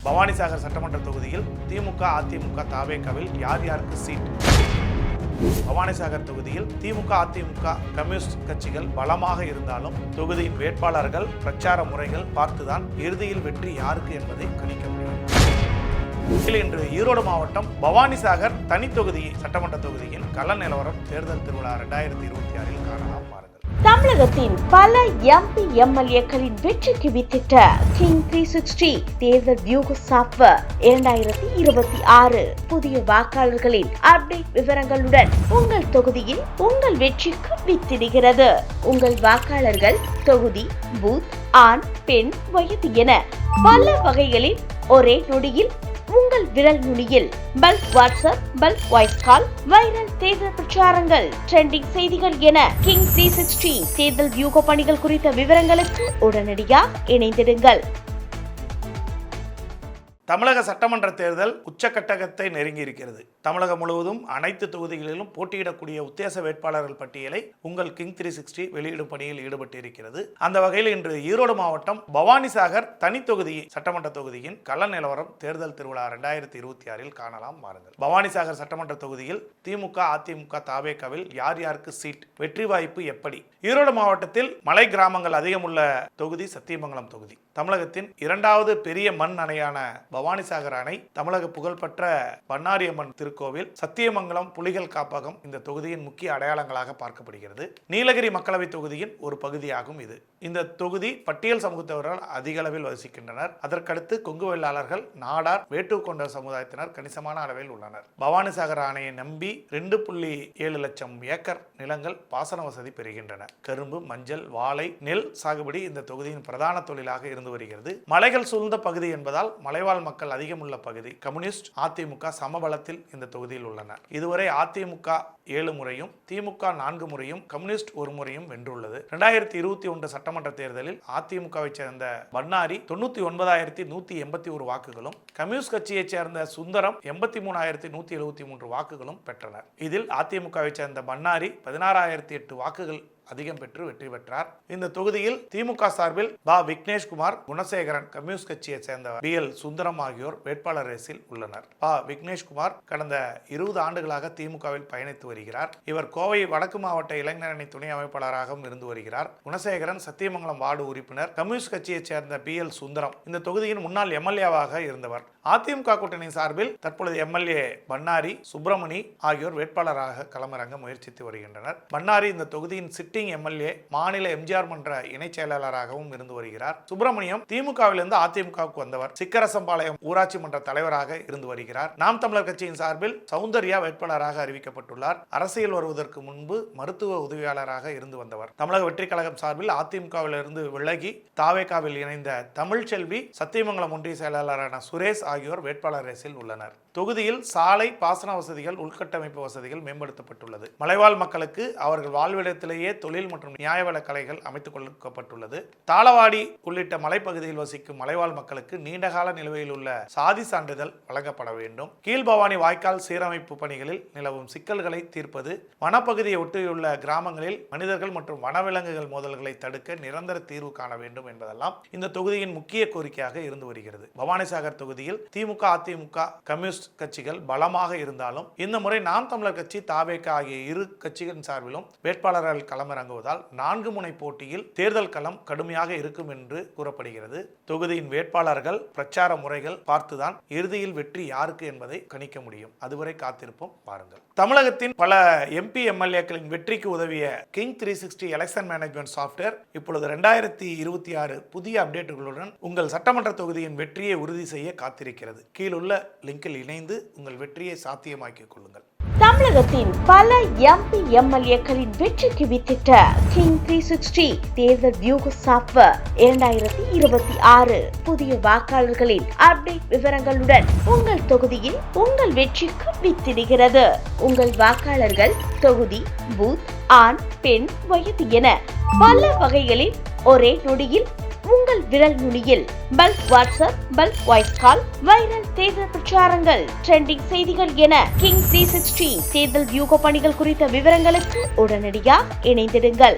பவானிசாகர் சட்டமன்ற தொகுதியில் திமுக, அதிமுக, தாவேகாவில் யார் யாருக்கு சீட்? பவானிசாகர் தொகுதியில் திமுக, அதிமுக, கம்யூனிஸ்ட் கட்சிகள் பலமாக இருந்தாலும் தொகுதியின் வேட்பாளர்கள் பிரச்சார முறைகள் பார்த்துதான் இறுதியில் வெற்றி யாருக்கு என்பதை கணிக்க முடியும். இன்று ஈரோடு மாவட்டம் பவானிசாகர் தனி தொகுதி சட்டமன்ற தொகுதியின் கள நிலவரம் தேர்தல் திருவிழா 2026 காணலாம். தமிழகத்தின் பல எம்பி எம்எல்ஏக்களின் வெற்றிக்கு வித்திட்ட கிங் 360 தேர்தல் வியூக சாப்ட்வேர் 2026 புதிய வாக்காளர்களின் அப்டேட் விவரங்களுடன் உங்கள் தொகுதியில் உங்கள் வெற்றிக்கு வித்திடுகிறது. உங்கள் வாக்காளர்கள் தொகுதி, பூத், ஆண், பெண், வயது என பல வகைகளில் ஒரே நொடியில் உங்கள் விரல் நுனியில் bulk WhatsApp, bulk voice call, viral தேர்தல் பிரச்சாரங்கள், ட்ரெண்டிங் செய்திகள் என கிங் 360 தேர்தல் வியூக பணிகள் குறித்த விவரங்களுக்கு உடனடியாக இணைந்திடுங்கள். தமிழக சட்டமன்ற தேர்தல் உச்சக்கட்டத்தை நெருங்கி இருக்கிறது. தமிழகம் முழுவதும் அனைத்து தொகுதிகளிலும் போட்டியிடக்கூடிய உத்தேச வேட்பாளர்கள் பட்டியலை உங்கள் கிங் 360 வெளியிடும் பணியில் ஈடுபட்டிருக்கிறது. அந்த வகையில் இன்று ஈரோடு மாவட்டம் பவானிசாகர் தனி தொகுதி சட்டமன்ற தொகுதியின் கள நிலவரம் தேர்தல் திருவிழா 2026 காணலாம். வாருங்கள். பவானிசாகர் சட்டமன்ற தொகுதியில் திமுக, அதிமுக, தாவேகாவில் யார் யாருக்கு சீட்? வெற்றி வாய்ப்பு எப்படி? ஈரோடு மாவட்டத்தில் மலை கிராமங்கள் அதிகம் உள்ள தொகுதி சத்தியமங்கலம் தொகுதி. தமிழகத்தின் இரண்டாவது பெரிய மண் அணையான பவானிசாகர் அணை, தமிழக புகழ்பெற்ற பண்ணாரியம்மன் திருக்கோவில், சத்தியமங்கலம் புலிகள் காப்பகம் இந்த தொகுதியின் முக்கிய அடையாளங்களாக பார்க்கப்படுகிறது. நீலகிரி மக்களவை தொகுதியின் ஒரு பகுதியாகும் இது. இந்த தொகுதி பட்டியல் சமூகத்தவர்கள் அதிக அளவில் வசிக்கின்றனர். அதற்கடுத்து கொங்கு வெள்ளாளர்கள், நாடார், வேட்டு கொண்ட சமுதாயத்தினர் கணிசமான அளவில் உள்ளனர். பவானிசாகர் அணையை நம்பி 2.7 லட்சம் ஏக்கர் நிலங்கள் பாசன வசதி பெறுகின்றன. கரும்பு, மஞ்சள், வாழை, நெல் சாகுபடி இந்த தொகுதியின் பிரதான தொழிலாக இருந்து வருகிறது. மலைகள் சூழ்ந்த பகுதி என்பதால் மலைவாழ் மக்கள் அதிகம் உள்ள பகுதி. கம்யூனிஸ்ட், அதிமுக சமபலத்தில் இந்த தொகுதியில் உள்ளனர். இதுவரை அதிமுக 7 முறையும், திமுக 4 முறையும், கம்யூனிஸ்ட் 1 முறையும் வென்றுள்ளது. 2021 சட்டமன்ற தேர்தலில் அதிமுகவை சேர்ந்த பண்ணாரி 99,181 வாக்குகளும், கம்யூனிஸ்ட் கட்சியை சேர்ந்த சுந்தரம் 83,173 வாக்குகளும் பெற்றனர். இதில் அதிமுகவை சேர்ந்த பண்ணாரி 16,008 வாக்குகள் அதிகம் பெற்று வெற்றி பெற்றார். இந்த தொகுதியில் திமுக சார்பில் விக்னேஷ்குமார், குணசேகரன், கம்யூனிஸ்ட் கட்சியை சேர்ந்த BL சுந்தரம் ஆகியோர் வேட்பாளர் ரேஸில் உள்ளனர். விக்னேஷ்குமார் கடந்த 20 ஆண்டுகளாக திமுகவில் பயணித்து வருகிறார். இவர் கோவை வடக்கு மாவட்ட இளைஞரணி துணை அமைப்பாளராகவும் இருந்து வருகிறார். குணசேகரன் சத்தியமங்கலம் வார்டு உறுப்பினர், கம்யூனிஸ்ட் கட்சியை சேர்ந்த BL சுந்தரம் இந்த தொகுதியின் முன்னாள் MLA-வாக இருந்தவர். அதிமுக கூட்டணி சார்பில் தற்பொழுது MLA பண்ணாரி, சுப்பிரமணி ஆகியோர் வேட்பாளராக களமிறங்க முயற்சித்து வருகின்றனர். பண்ணாரி இந்த தொகுதியின் சிட்டிங் MLA, மாநில MGR மன்ற இணை செயலாளராகவும் இருந்து வருகிறார். சுப்பிரமணியம் திமுகவிலிருந்து அதிமுகவுக்கு வந்தவர். சிக்கரசம்பாளையம் ஊராட்சி மன்ற தலைவராக இருந்து வருகிறார். நாம் தமிழர் கட்சியின் சார்பில் சௌந்தர்யா வேட்பாளராக அறிவிக்கப்பட்டுள்ளார். அரசியல் வருவதற்கு முன்பு மருத்துவ உதவியாளராக இருந்து வந்தவர். தமிழக வெற்றி கழகம் சார்பில் அதிமுகவிலிருந்து விலகி தாவேகாவில் இணைந்த தமிழ்ச்செல்வி, சத்தியமங்கலம் ஒன்றிய செயலாளரான சுரேஷ் ஆகியோர் வேட்பாளர் ரேஸில் உள்ளனர். தொகுதியில் சாலை, பாசன வசதிகள், உள்கட்டமைப்பு வசதிகள் மேம்படுத்தப்பட்டுள்ளது. மலைவாழ் மக்களுக்கு அவர்கள் வாழ்விடத்திலேயே தொழில் மற்றும் நியாயவள கலைகள் அமைத்துக் கொடுக்கப்பட்டுள்ளது. தாளவாடி உள்ளிட்ட மலைப்பகுதியில் வசிக்கும் மலைவாழ் மக்களுக்கு நீண்டகால நிலுவையில் உள்ள சாதி சான்றிதழ் வழங்கப்பட வேண்டும். கீழ்பவானி வாய்க்கால் சீரமைப்பு பணிகளில் நிலவும் சிக்கல்களை தீர்ப்பது, வனப்பகுதியை ஒட்டியுள்ள கிராமங்களில் மனிதர்கள் மற்றும் வனவிலங்குகள் மோதல்களை தடுக்க நிரந்தர தீர்வு காண வேண்டும் என்பதெல்லாம் இந்த தொகுதியின் முக்கிய கோரிக்கையாக இருந்து வருகிறது. பவானிசாகர் தொகுதியில் திமுக, அதிமுக, கம்யூனிஸ்ட் கட்சிகள் பலமாக இருந்தாலும் இந்த முறை நாம் தமிழர் கட்சி, தாவேகா ஆகிய இரு கட்சிகளின் சார்பிலும் வேட்பாளர்கள் களமிறங்குவதால் 4 முனை போட்டியில் தேர்தல் களம் கடுமையாக இருக்கும் என்று கூறப்படுகிறது. தொகுதியின் வேட்பாளர்கள் பிரச்சார முறைகள் பார்த்துதான் இறுதியில் வெற்றி யாருக்கு என்பதை கணிக்க முடியும். அதுவரை காத்திருப்போம், பாருங்கள். தமிழகத்தின் பல MP MLA-க்களின் வெற்றிக்கு உதவிய கிங் 360 எலெக்ஷன் மேனேஜ்மெண்ட் சாஃப்ட்வேர் இப்பொழுது 2026 புதிய அப்டேட்டுகளுடன் உங்கள் சட்டமன்ற தொகுதியின் வெற்றியை உறுதி செய்ய காத்திருக்கிறது. கீழுள்ள லிங்கில் இணைந்து உங்கள் வெற்றியை சாத்தியமாக்கிக் கொள்ளுங்கள். தமிழகத்தின் பல எம்பி எம்எல்ஏக்களின் வெற்றிக்கு வித்திட்ட கிங் 360 தேர்தல் வியூக சாப்ட்வேர் 2026 புதிய வாக்காளர்களின் அப்டேட் விவரங்களுடன் உங்கள் தொகுதியில் உங்கள் வெற்றிக்கு வித்திடுகிறது. உங்கள் வாக்காளர்கள் தொகுதி, பூத், ஆண், பெண், வயது என பல வகைகளில் ஒரே நொடியில் உங்கள் விரல் நுனியில் bulk WhatsApp, bulk voice call, viral தேர்தல் பிரச்சாரங்கள், ட்ரெண்டிங் செய்திகள் என கிங் 360 தேர்தல் வியூக பணிகள் குறித்த விவரங்களுக்கு உடனடியாக இணைந்திடுங்கள்.